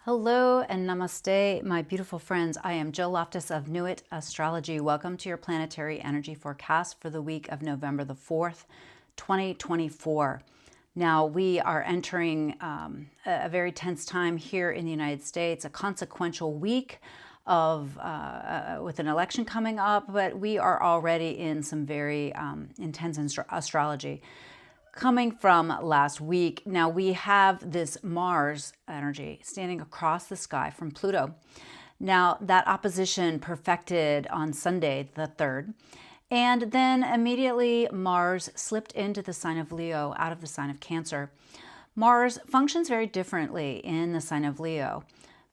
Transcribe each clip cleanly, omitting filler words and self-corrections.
Hello and namaste, my beautiful friends. I am Jill Loftus of Nuit Astrology. Welcome to your planetary energy forecast for the week of November the 4th, 2024. Now, we are entering a very tense time here in the United States, a consequential week of with an election coming up, but we are already in some very intense astrology. Coming from last week, now we have this Mars energy standing across the sky from Pluto. Now that opposition perfected on Sunday the 3rd, and then immediately Mars slipped into the sign of Leo out of the sign of Cancer. Mars functions very differently in the sign of Leo.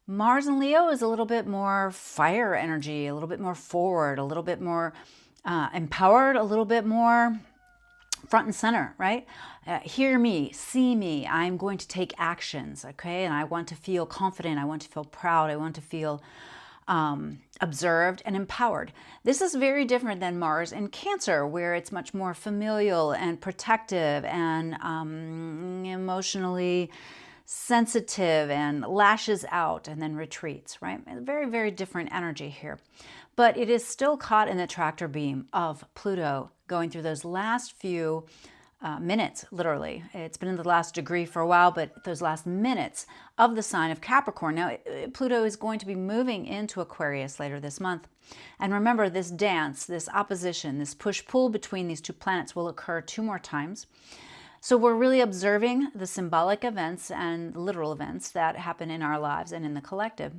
Mars in Leo is a little bit more fire energy, a little bit more forward, a little bit more empowered, a little bit more front and center, right? Hear me, see me, I'm going to take actions, okay? And I want to feel confident, I want to feel proud, I want to feel observed and empowered. This is very different than Mars in Cancer, where it's much more familial and protective and emotionally sensitive and lashes out and then retreats, right? Very, very different energy here. But it is still caught in the tractor beam of Pluto going through those last few minutes, literally. It's been in the last degree for a while, but those last minutes of the sign of Capricorn. Now, Pluto is going to be moving into Aquarius later this month. And remember, this dance, this opposition, this push-pull between these two planets will occur 2 more times. So we're really observing the symbolic events and literal events that happen in our lives and in the collective.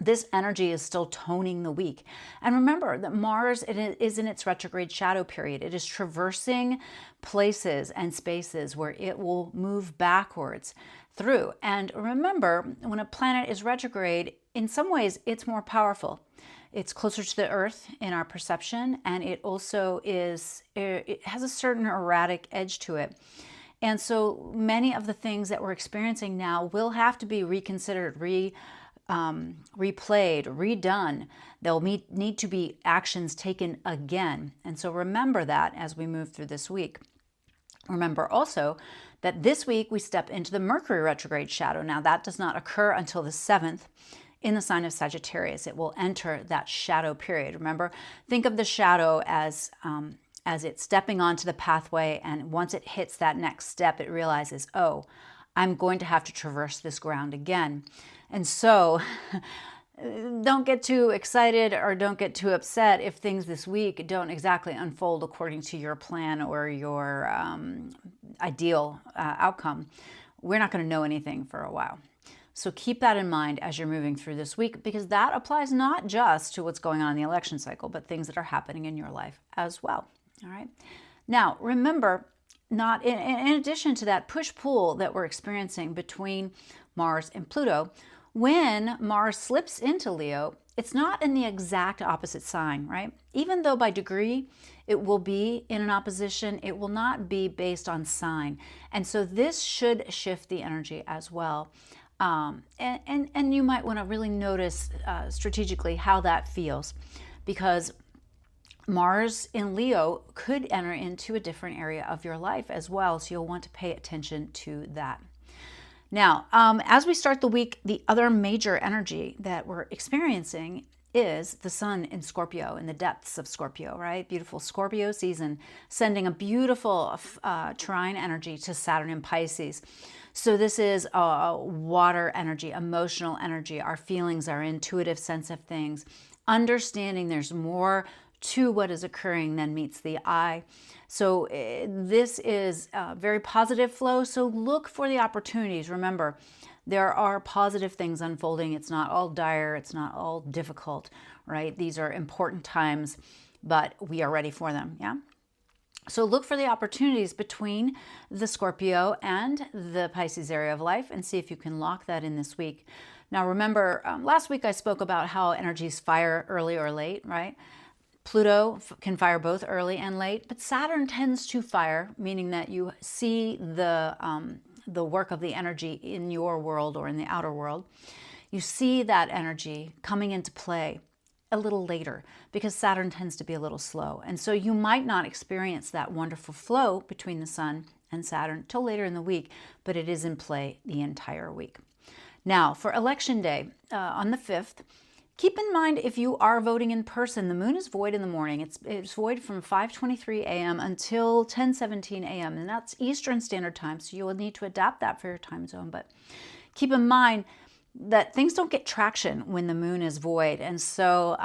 This energy is still toning the week. And remember that Mars is in its retrograde shadow period. It is traversing places and spaces where it will move backwards through. And remember, when a planet is retrograde, in some ways it's more powerful. It's closer to the earth in our perception, and it also it has a certain erratic edge to it. And so many of the things that we're experiencing now will have to be reconsidered, replayed, redone. There'll need to be actions taken again. And so remember that as we move through this week. Remember also that this week we step into the Mercury retrograde shadow. Now that does not occur until the 7th in the sign of Sagittarius. It will enter that shadow period. Remember, think of the shadow as it's stepping onto the pathway, and once it hits that next step, it realizes, oh, I'm going to have to traverse this ground again. And so don't get too excited or don't get too upset if things this week don't exactly unfold according to your plan or your ideal outcome. We're not going to know anything for a while. So keep that in mind as you're moving through this week, because that applies not just to what's going on in the election cycle, but things that are happening in your life as well. All right. Now, remember, not in addition to that push-pull that we're experiencing between Mars and Pluto, when Mars slips into Leo, it's not in the exact opposite sign, right? Even though by degree it will be in an opposition, it will not be based on sign. And so this should shift the energy as well. And you might want to really notice strategically how that feels, because Mars in Leo could enter into a different area of your life as well. So you'll want to pay attention to that. Now, as we start the week, the other major energy that we're experiencing is the sun in Scorpio, in the depths of Scorpio, right? Beautiful Scorpio season, sending a beautiful trine energy to Saturn in Pisces. So this is water energy, emotional energy, our feelings, our intuitive sense of things, understanding there's more to what is occurring than meets the eye. So this is a very positive flow. So look for the opportunities. Remember, there are positive things unfolding. It's not all dire. It's not all difficult, right? These are important times, but we are ready for them. Yeah. So look for the opportunities between the Scorpio and the Pisces area of life and see if you can lock that in this week. Now, remember, last week I spoke about how energies fire early or late, right? Pluto can fire both early and late, but Saturn tends to fire, meaning that you see the work of the energy in your world or in the outer world. You see that energy coming into play a little later because Saturn tends to be a little slow. And so you might not experience that wonderful flow between the sun and Saturn till later in the week, but it is in play the entire week. Now, for election day on the 5th, keep in mind if you are voting in person, the moon is void in the morning. It's void from 5:23 a.m. until 10:17 a.m. and that's Eastern Standard Time, so you will need to adapt that for your time zone. But keep in mind that things don't get traction when the moon is void, and so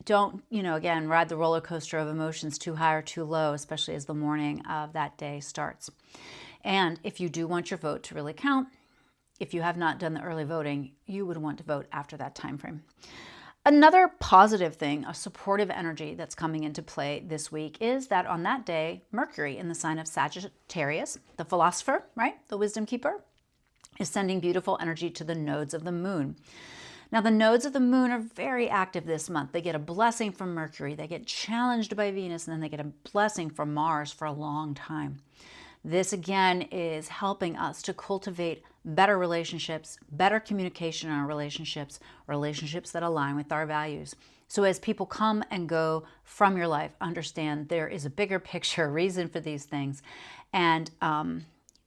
don't, again, ride the roller coaster of emotions too high or too low, especially as the morning of that day starts. And if you do want your vote to really count, if you have not done the early voting, you would want to vote after that time frame. Another positive thing, a supportive energy that's coming into play this week is that on that day, Mercury in the sign of Sagittarius, the philosopher, right, the wisdom keeper, is sending beautiful energy to the nodes of the moon. Now, the nodes of the moon are very active this month. They get a blessing from Mercury, they get challenged by Venus, and then they get a blessing from Mars for a long time. This, again, is helping us to cultivate better relationships, better communication in our relationships, relationships that align with our values. So as people come and go from your life, understand there is a bigger picture reason for these things, and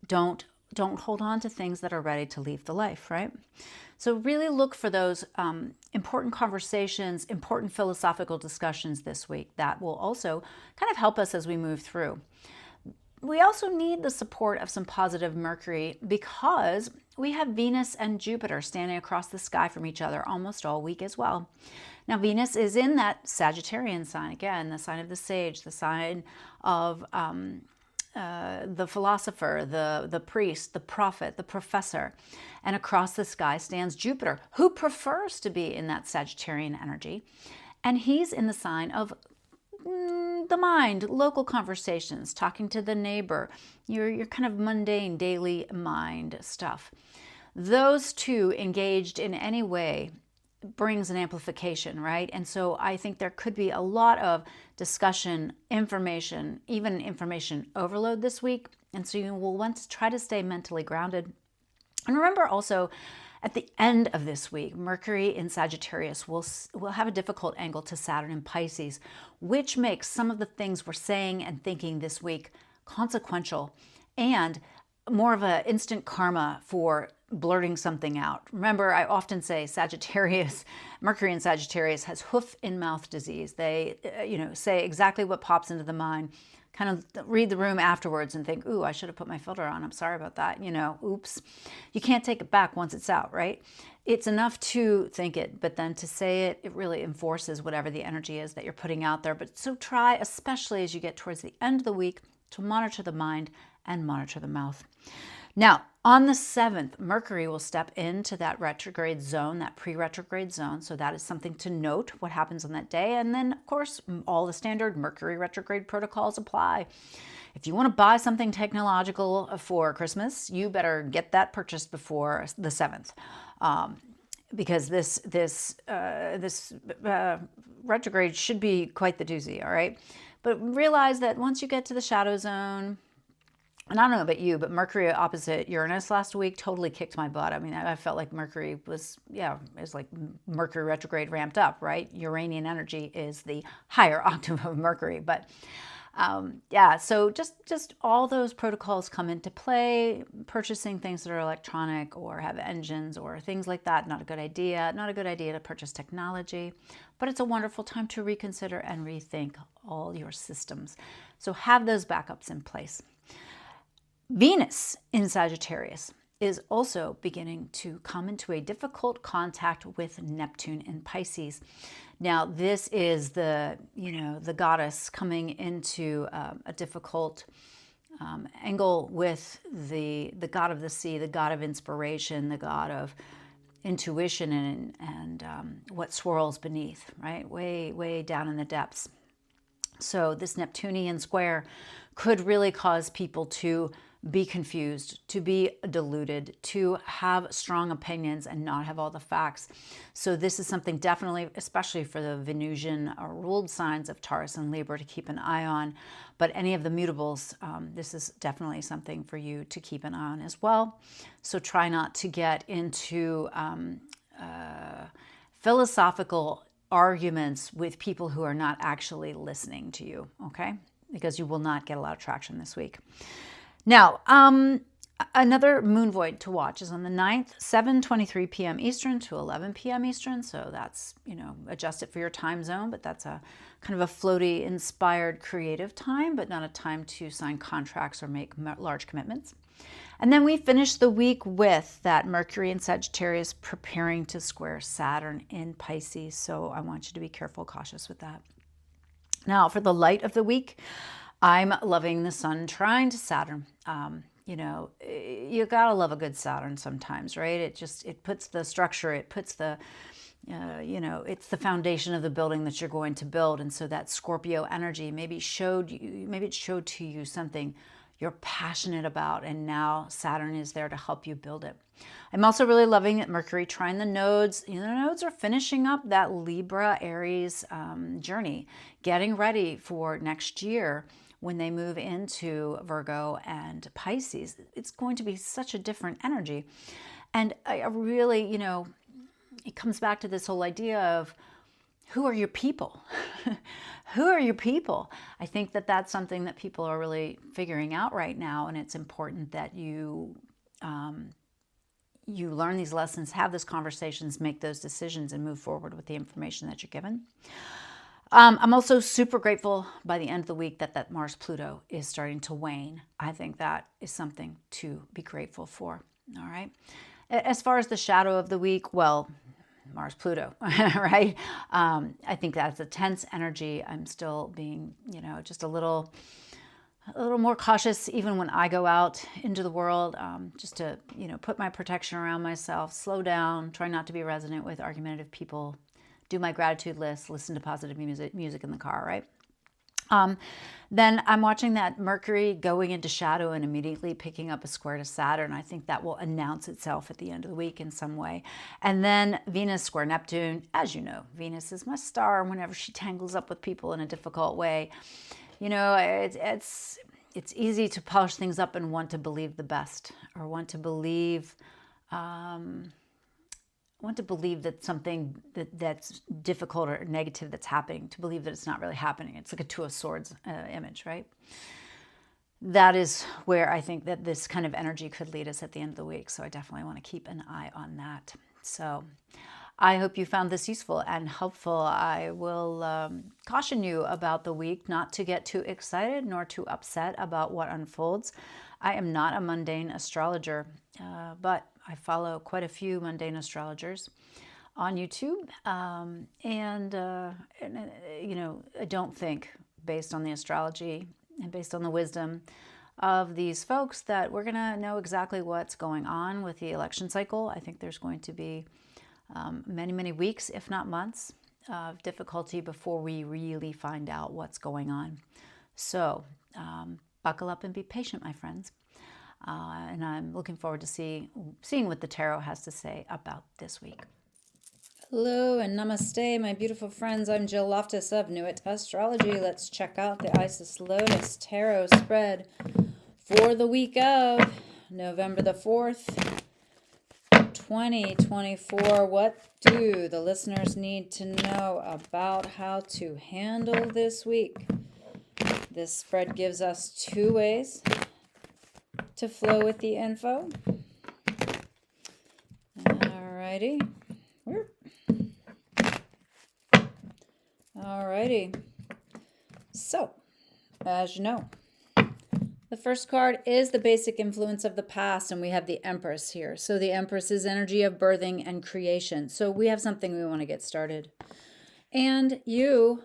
don't hold on to things that are ready to leave the life, right? So really look for those important conversations, important philosophical discussions this week that will also kind of help us as we move through. We also need the support of some positive Mercury because we have Venus and Jupiter standing across the sky from each other almost all week as well. Now, Venus is in that Sagittarian sign, again, the sign of the sage, the sign of the philosopher, the priest, the prophet, the professor. And across the sky stands Jupiter, who prefers to be in that Sagittarian energy. And he's in the sign of the mind, local conversations, talking to the neighbor, your kind of mundane daily mind stuff. Those two engaged in any way brings an amplification, right? And so I think there could be a lot of discussion, information, even information overload this week. And so you will want to try to stay mentally grounded. And remember also, at the end of this week, Mercury in Sagittarius will have a difficult angle to Saturn in Pisces, which makes some of the things we're saying and thinking this week consequential and more of an instant karma for blurting something out. Remember, I often say Sagittarius, Mercury in Sagittarius has hoof in mouth disease. They, say exactly what pops into the mind, kind of read the room afterwards and think, ooh, I should have put my filter on. I'm sorry about that. Oops. You can't take it back once it's out, right? It's enough to think it, but then to say it, it really enforces whatever the energy is that you're putting out there. But so try, especially as you get towards the end of the week, to monitor the mind and monitor the mouth. Now, on the 7th, Mercury will step into that retrograde zone, that pre-retrograde zone. So that is something to note, what happens on that day. And then, of course, all the standard Mercury retrograde protocols apply. If you want to buy something technological for Christmas, you better get that purchased before the 7th. Because this retrograde should be quite the doozy, all right? But realize that once you get to the shadow zone, and I don't know about you, but Mercury opposite Uranus last week totally kicked my butt. I mean, I felt like Mercury was like Mercury retrograde ramped up, right? Uranian energy is the higher octave of Mercury. But so just all those protocols come into play. Purchasing things that are electronic or have engines or things like that, not a good idea. Not a good idea to purchase technology, but it's a wonderful time to reconsider and rethink all your systems. So have those backups in place. Venus in Sagittarius is also beginning to come into a difficult contact with Neptune in Pisces. Now, this is the goddess coming into a difficult angle with the god of the sea, the god of inspiration, the god of intuition and what swirls beneath, right? Way, way down in the depths. So this Neptunian square could really cause people to be confused, to be deluded, to have strong opinions and not have all the facts. So this is something definitely, especially for the Venusian ruled signs of Taurus and Libra, to keep an eye on. But any of the mutables, this is definitely something for you to keep an eye on as well. So try not to get into philosophical arguments with people who are not actually listening to you, okay? Because you will not get a lot of traction this week. Now, Another moon void to watch is on the 9th, 7:23 p.m. Eastern to 11 p.m. Eastern. So that's, adjust it for your time zone, but that's a kind of a floaty, inspired, creative time, but not a time to sign contracts or make large commitments. And then we finish the week with that Mercury in Sagittarius preparing to square Saturn in Pisces. So I want you to be careful, cautious with that. Now, for the light of the week, I'm loving the Sun trine to Saturn. You gotta love a good Saturn sometimes, right? It puts the structure, it puts the, it's the foundation of the building that you're going to build. And so that Scorpio energy maybe it showed to you something you're passionate about, and now Saturn is there to help you build it. I'm also really loving that Mercury trine the nodes. The nodes are finishing up that Libra Aries journey, getting ready for next year when they move into Virgo and Pisces. It's going to be such a different energy. And I really, it comes back to this whole idea of who are your people? Who are your people? I think that that's something that people are really figuring out right now, and it's important that you learn these lessons, have those conversations, make those decisions, and move forward with the information that you're given. I'm also super grateful by the end of the week that Mars-Pluto is starting to wane. I think that is something to be grateful for. All right. As far as the shadow of the week, well, Mars-Pluto, right? I think that's a tense energy. I'm still being, just a little more cautious even when I go out into the world, just to, put my protection around myself, slow down, try not to be resonant with argumentative people, do my gratitude list, listen to positive music in the car, right? Then I'm watching that Mercury going into shadow and immediately picking up a square to Saturn. I think that will announce itself at the end of the week in some way. And then Venus square Neptune. As you know, Venus is my star. Whenever she tangles up with people in a difficult way, it's easy to polish things up and want to believe the best, or want to believe that something that's difficult or negative that's happening, to believe that it's not really happening. It's like a Two of Swords image, right? That is where I think that this kind of energy could lead us at the end of the week. So I definitely want to keep an eye on that. So I hope you found this useful and helpful. I will caution you about the week not to get too excited nor too upset about what unfolds. I am not a mundane astrologer, but I follow quite a few mundane astrologers on YouTube. I don't think, based on the astrology and based on the wisdom of these folks, that we're going to know exactly what's going on with the election cycle. I think there's going to be many, many weeks, if not months, of difficulty before we really find out what's going on. So buckle up and be patient, my friends. And I'm looking forward to seeing what the tarot has to say about this week. Hello and namaste, my beautiful friends. I'm Jill Loftus of Nuit Astrology. Let's check out the Isis Lotus Tarot spread for the week of November the 4th, 2024. What do the listeners need to know about how to handle this week? This spread gives us two ways to flow with the info. Alrighty. So, as you know, the first card is the basic influence of the past, and we have the Empress here. So the Empress is energy of birthing and creation. So we have something we want to get started. And you,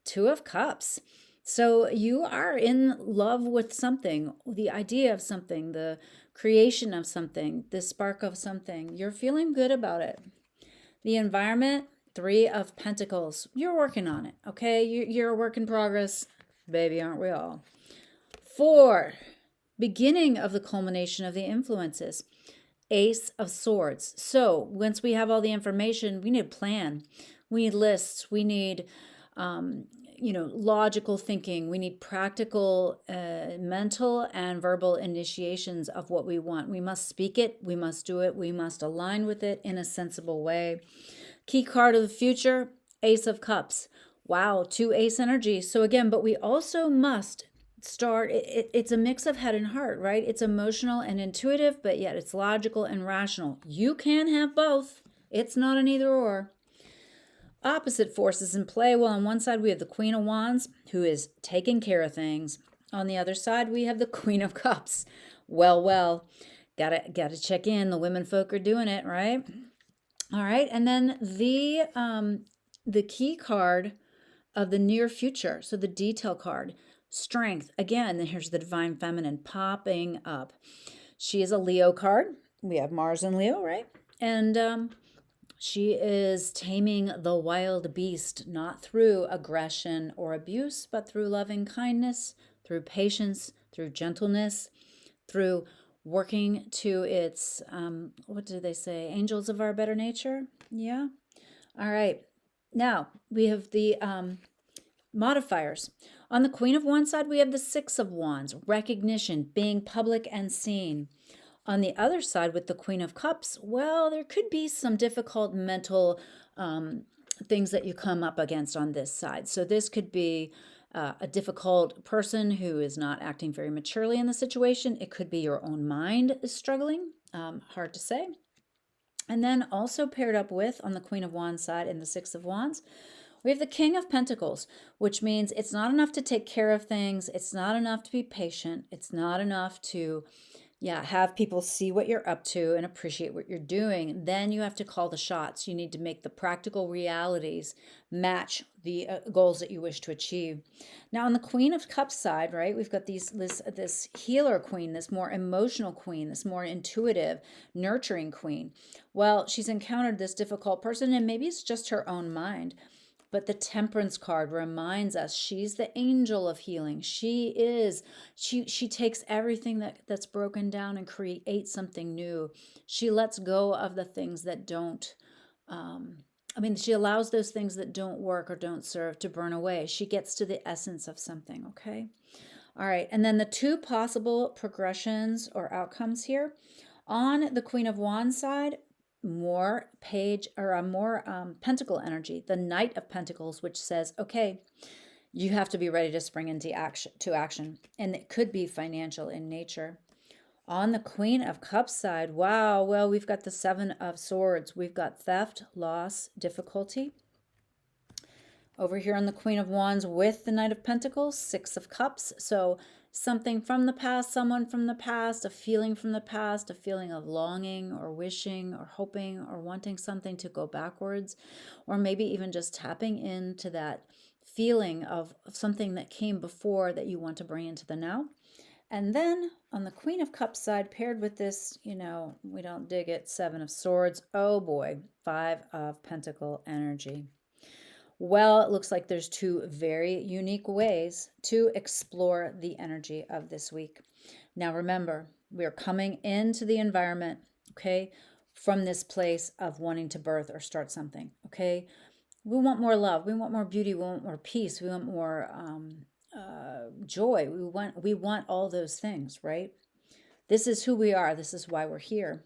Two of Cups. So you are in love with something, the idea of something, the creation of something, the spark of something. You're feeling good about it. The environment, Three of Pentacles. You're working on it, okay? You're a work in progress. Baby, aren't we all? 4, beginning of the culmination of the influences. Ace of Swords. So once we have all the information, we need a plan. We need lists. We need logical thinking. We need practical mental and verbal initiations of what we want. We must speak it. We must do it. We must align with it in a sensible way. Key card of the future, Ace of Cups. Wow, 2 ace energy. So again, but we also must it's a mix of head and heart, right? It's emotional and intuitive, but yet it's logical and rational. You can have both. It's not an either or. Opposite forces in play. Well, on one side we have the Queen of Wands, who is taking care of things. On the other side we have the Queen of Cups. Well, gotta check in. The women folk are doing it, right? All right, and then the key card of the near future. So the detail card, strength. Again, here's the divine feminine popping up. She is a Leo card. We have Mars and Leo, right? And she is taming the wild beast, not through aggression or abuse, but through loving kindness, through patience, through gentleness, through working to its, what do they say? Angels of our better nature? Yeah. All right. Now we have the modifiers. On the Queen of Wands side, we have the Six of Wands, recognition, being public and seen. On the other side, with the Queen of Cups, well, there could be some difficult mental things that you come up against on this side. So this could be a difficult person who is not acting very maturely in the situation. It could be your own mind is struggling. Hard to say. And then also paired up with, on the Queen of Wands side and the Six of Wands, we have the King of Pentacles, which means it's not enough to take care of things. It's not enough to be patient. It's not enough to, have people see what you're up to and appreciate what you're doing. Then you have to call the shots. You need to make the practical realities match the goals that you wish to achieve. Now, on the Queen of Cups side, right, we've got this healer queen, this more emotional queen, this more intuitive, nurturing queen. Well, she's encountered this difficult person, and maybe it's just her own mind. But the Temperance card reminds us she's the angel of healing. She takes everything that's broken down and creates something new. She lets go of the things that don't, she allows those things that don't work or don't serve to burn away. She gets to the essence of something, okay? All right, and then the two possible progressions or outcomes here. On the Queen of Wands side, more pentacle energy, the Knight of Pentacles, which says, okay, you have to be ready to spring into action, and it could be financial in nature. On the Queen of Cups side, wow, well, we've got the Seven of Swords. We've got theft, loss, difficulty. Over here on the Queen of Wands with the Knight of Pentacles, Six of Cups. So something from the past, someone from the past, a feeling from the past, a feeling of longing or wishing or hoping or wanting something to go backwards, or maybe even just tapping into that feeling of something that came before that you want to bring into the now. And then on the Queen of Cups side, paired with this, we don't dig it, Seven of Swords. Oh boy, Five of Pentacle energy. Well, it looks like there's two very unique ways to explore the energy of this week. Now, remember, we're coming into the environment, okay, from this place of wanting to birth or start something, okay? We want more love. We want more beauty. We want more peace. We want more joy. We want all those things, right? This is who we are. This is why we're here.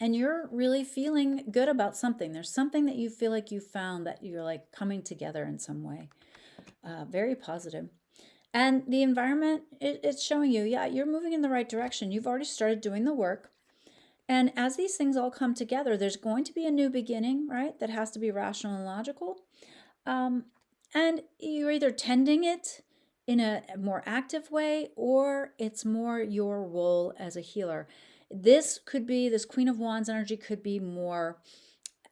And you're really feeling good about something. There's something that you feel like you found that you're like coming together in some way. Very positive. And the environment, it's showing you, you're moving in the right direction. You've already started doing the work. And as these things all come together, there's going to be a new beginning, right? That has to be rational and logical. And you're either tending it in a more active way, or it's more your role as a healer. This Queen of Wands energy could be more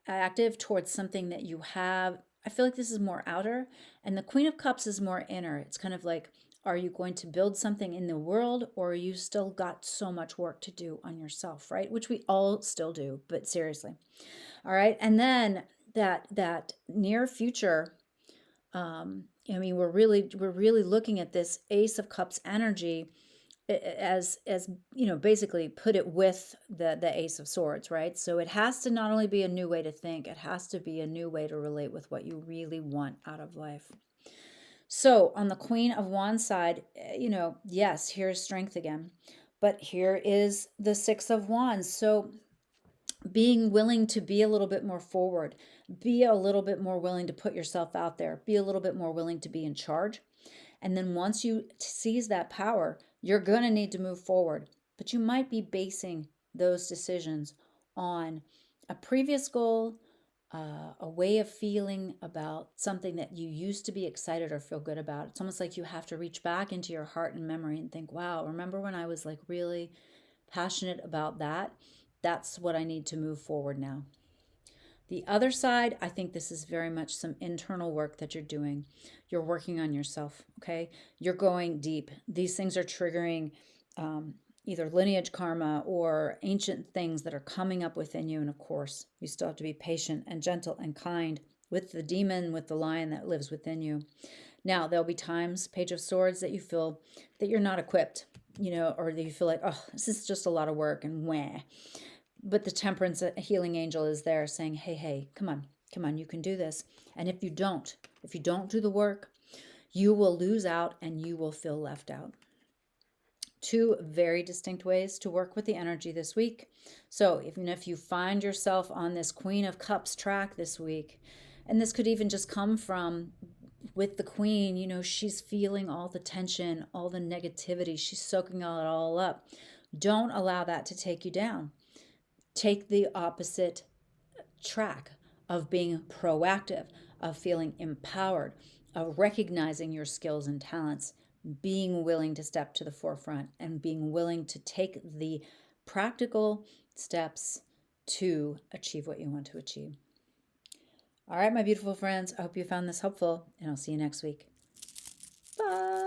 active towards something that you have. I feel like this is more outer, and the Queen of Cups is more inner. It's kind of like, are you going to build something in the world, or are you still got so much work to do on yourself, right? Which we all still do, but seriously. All right. And then that near future, we're really looking at this Ace of Cups energy as basically put it with the Ace of Swords, right? So it has to not only be a new way to think, it has to be a new way to relate with what you really want out of life. So on the Queen of Wands side, yes, here's strength again, but here is the Six of Wands. So being willing to be a little bit more forward, be a little bit more willing to put yourself out there, be a little bit more willing to be in charge. And then once you seize that power, you're going to need to move forward. But you might be basing those decisions on a previous goal, a way of feeling about something that you used to be excited or feel good about. It's almost like you have to reach back into your heart and memory and think, wow, remember when I was like really passionate about that? That's what I need to move forward now. The other side, I think this is very much some internal work that you're doing. You're working on yourself, okay? You're going deep. These things are triggering either lineage karma or ancient things that are coming up within you. And of course, you still have to be patient and gentle and kind with the demon, with the lion that lives within you. Now, there'll be times, Page of Swords, that you feel that you're not equipped, or that you feel like, oh, this is just a lot of work and wah. But the Temperance healing angel is there saying, hey, come on, you can do this. And if you don't do the work, you will lose out and you will feel left out. Two very distinct ways to work with the energy this week. So even if you find yourself on this Queen of Cups track this week, and this could even just come from with the Queen, she's feeling all the tension, all the negativity, she's soaking it all up. Don't allow that to take you down. Take the opposite track of being proactive, of feeling empowered, of recognizing your skills and talents, being willing to step to the forefront and being willing to take the practical steps to achieve what you want to achieve. All right, my beautiful friends, I hope you found this helpful, and I'll see you next week. Bye.